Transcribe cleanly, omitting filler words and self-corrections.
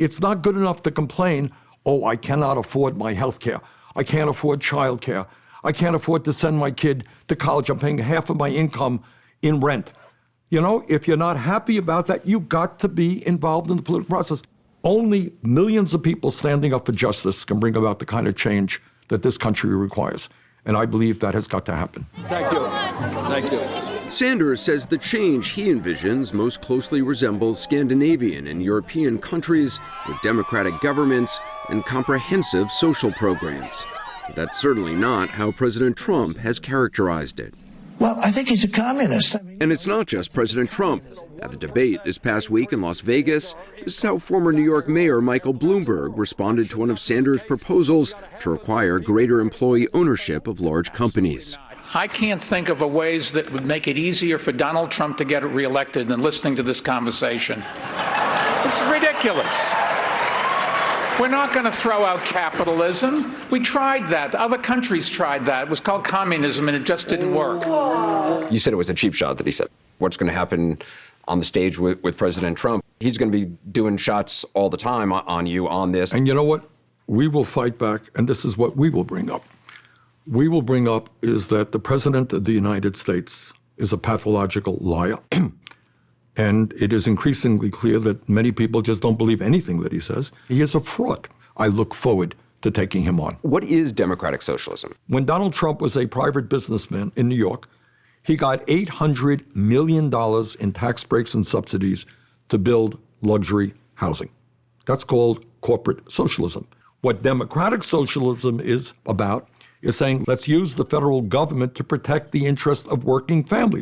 It's not good enough to complain, oh, I cannot afford my health care. I can't afford child care. I can't afford to send my kid to college. I'm paying half of my income in rent. You know, if you're not happy about that, you've got to be involved in the political process. Only millions of people standing up for justice can bring about the kind of change that this country requires. And I believe that has got to happen. Thank you. Thank you. Sanders says the change he envisions most closely resembles Scandinavian and European countries with democratic governments and comprehensive social programs. But that's certainly not how President Trump has characterized it. Well, I think he's a communist. And it's not just President Trump. At the debate this past week in Las Vegas, this is how former New York Mayor Michael Bloomberg responded to one of Sanders' proposals to require greater employee ownership of large companies. I can't think of ways that would make it easier for Donald Trump to get reelected than listening to this conversation. This is ridiculous. We're not going to throw out capitalism. We tried that. Other countries tried that. It was called communism, and it just didn't work. You said it was a cheap shot that he said. What's going to happen on the stage with President Trump? He's going to be doing shots all the time on you on this. And you know what? We will fight back, and this is what we will bring up. We will bring up is that the President of the United States is a pathological liar. And it is increasingly clear that many people just don't believe anything that he says. He is a fraud. I look forward to taking him on. What is democratic socialism? When Donald Trump was a private businessman in New York, he got $800 million in tax breaks and subsidies to build luxury housing. That's called corporate socialism. What democratic socialism is about is saying, let's use the federal government to protect the interest of working families.